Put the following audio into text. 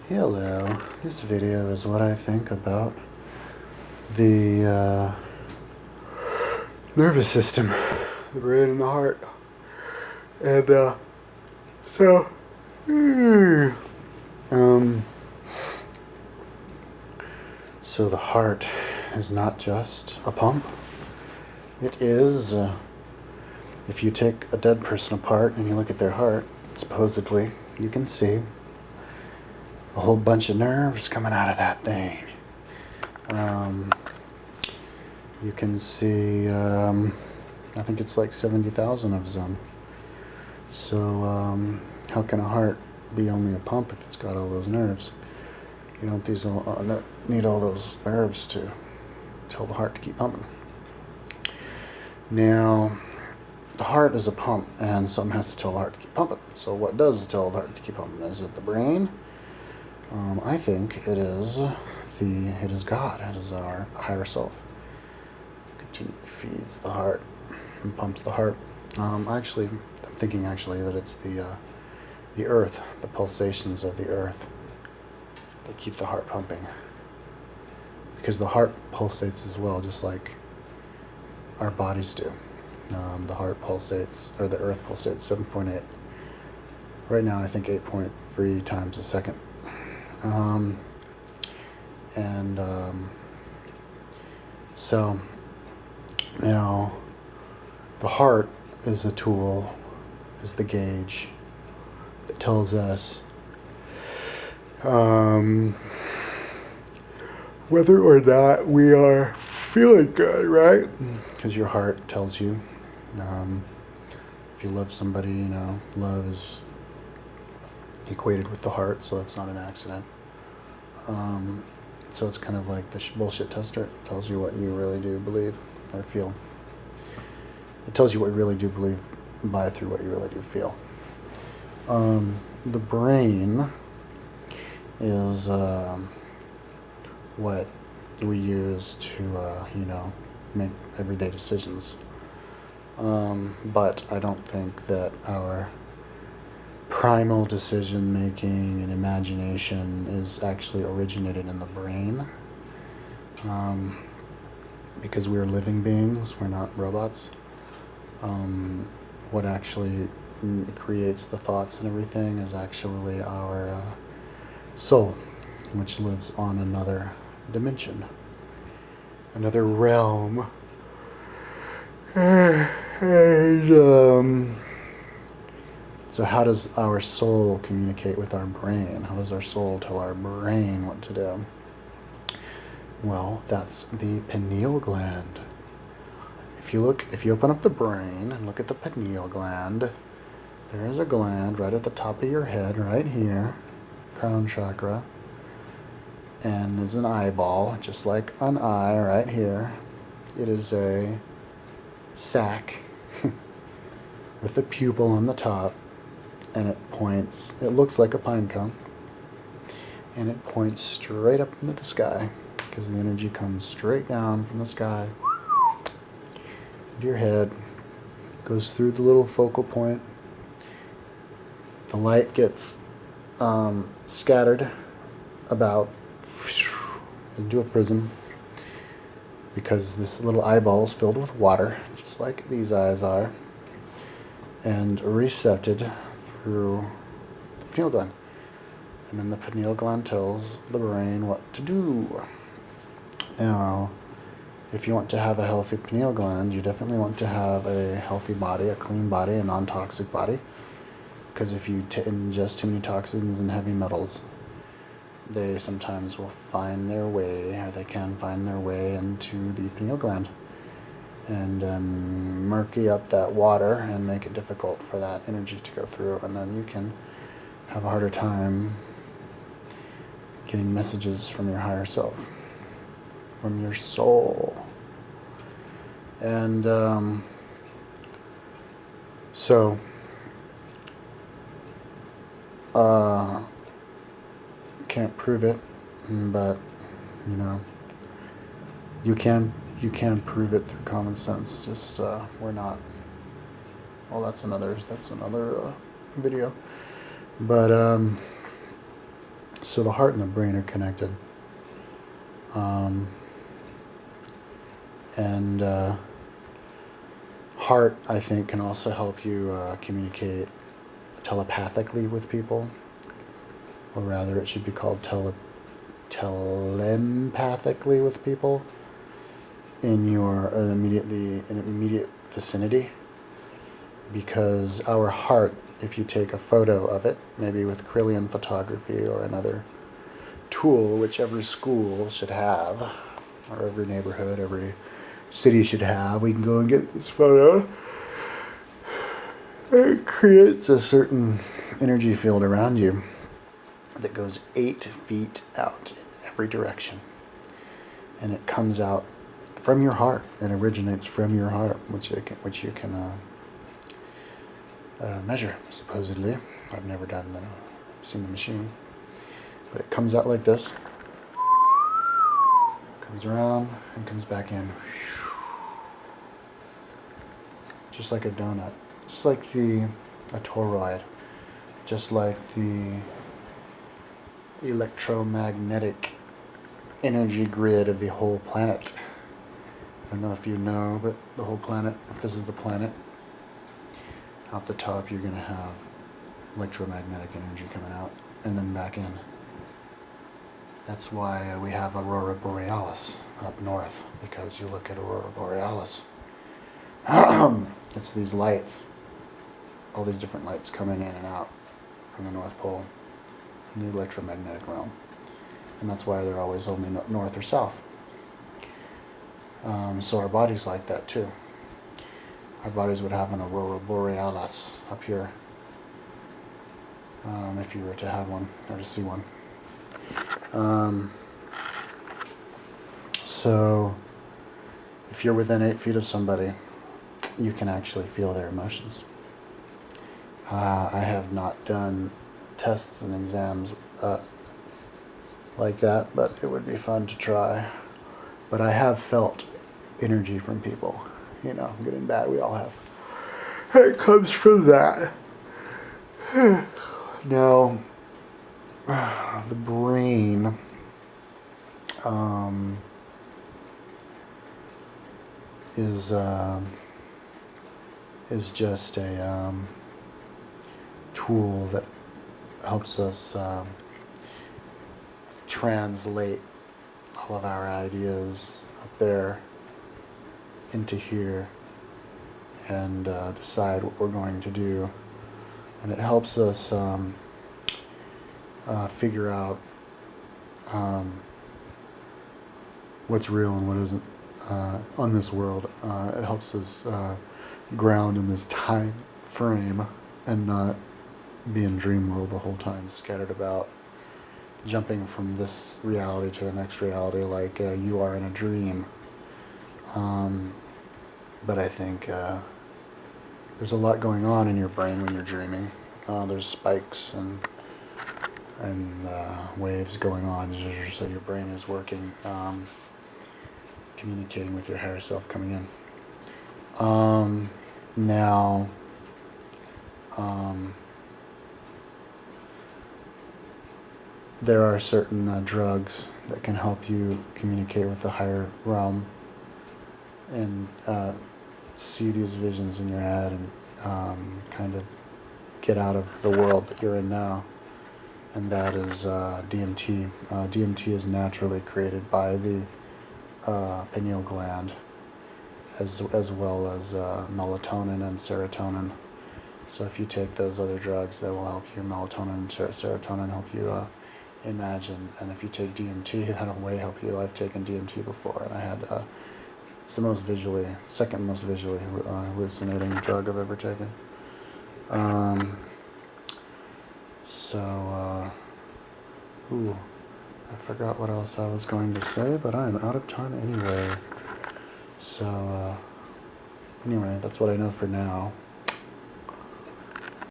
Hello, this video is what I think about the nervous system, the brain and the heart. And so, um, so the heart is not just a pump. It is, if you take a dead person apart and you look at their heart, supposedly you can see a whole bunch of nerves coming out of that thing. You can see, I think it's like 70,000 of them. So, how can a heart be only a pump if it's got all those nerves? You don't need all those nerves to tell the heart to keep pumping. Now, the heart is a pump, and something has to tell the heart to keep pumping. So what does tell the heart to keep pumping? Is it the brain? I think it is God. It is our higher self. Continually feeds the heart and pumps the heart. I'm thinking that it's the earth, the pulsations of the earth that keep the heart pumping. Because the heart pulsates as well, just like our bodies do. The heart pulsates, or the earth pulsates 7.8. Right now, I think 8.3 times a second. So now the heart is a tool, is the gauge that tells us whether or not we are feeling good, right? Because your heart tells you. If you love somebody, love is equated with the heart, so it's not an accident. So it's kind of like the bullshit tester. It tells you what you really do believe or feel. It tells you what you really do believe through what you really do feel. The brain is what we use to, make everyday decisions. But I don't think that our primal decision making and imagination is actually originated in the brain, because we're living beings, we're not robots. What actually creates the thoughts and everything is actually our soul, which lives on another dimension, another realm. And, so how does our soul communicate with our brain? How does our soul tell our brain what to do? Well, that's the pineal gland. If you open up the brain and look at the pineal gland, there is a gland right at the top of your head, right here, crown chakra, and there's an eyeball, just like an eye right here. It is a sac with a pupil on the top, and it looks like a pine cone, and it points straight up into the sky, because the energy comes straight down from the sky into your head, goes through the little focal point. The light gets scattered about into a prism, because this little eyeball is filled with water, just like these eyes are, and recepted through the pineal gland. And then the pineal gland tells the brain what to do. Now, if you want to have a healthy pineal gland, you definitely want to have a healthy body, a clean body, a non-toxic body. Because if you ingest too many toxins and heavy metals, they sometimes will find their way, or they can find their way into the pineal gland and murky up that water and make it difficult for that energy to go through, and then you can have a harder time getting messages from your higher self, from your soul. And so can't prove it, but you can prove it through common sense. Just we're not. Well, that's another video. But So the heart and the brain are connected. And heart, I think, can also help you communicate telepathically with people, or rather it should be called telepathically with people in your immediate vicinity, because our heart, if you take a photo of it, maybe with Kirlian photography or another tool, which every school should have, or every neighborhood, every city should have, we can go and get this photo. It creates a certain energy field around you that goes 8 feet out in every direction. And it comes out from your heart. It originates from your heart, which you can measure, supposedly. I've never seen the machine. But it comes out like this. Comes around and comes back in. Just like a donut. Just like a toroid. Just like the electromagnetic energy grid of the whole planet. I don't know if you know, but the whole planet, if this is the planet, out the top you're going to have electromagnetic energy coming out and then back in. That's why we have Aurora Borealis up north, because you look at Aurora Borealis. It's these lights, all these different lights coming in and out from the North Pole, in the electromagnetic realm. And that's why they're always only north or south. So our body's like that too. Our bodies would have an Aurora Borealis up here, if you were to have one, or to see one. So if you're within 8 feet of somebody, you can actually feel their emotions. I have not done tests and exams like that, but it would be fun to try. But I have felt energy from people, good and bad, we all have. It comes from that. Now, the brain is just a tool that helps us translate all of our ideas up there into here and decide what we're going to do. And it helps us figure out what's real and what isn't on this world. It helps us ground in this time frame and not be in dream world the whole time, scattered about, jumping from this reality to the next reality like you are in a dream. But I think there's a lot going on in your brain when you're dreaming. There's spikes and waves going on, so your brain is working, communicating with your higher self coming in. Now, there are certain drugs that can help you communicate with the higher realm and see these visions in your head and kind of get out of the world that you're in now. And that is DMT. DMT is naturally created by the pineal gland, as well as melatonin and serotonin. So if you take those other drugs, that will help you. Melatonin and serotonin help you imagine. And if you take DMT, that'll way help you. I've taken DMT before, and I had it's the second most visually hallucinating drug I've ever taken. I forgot what else I was going to say, but I'm out of time anyway. So, anyway, that's what I know for now.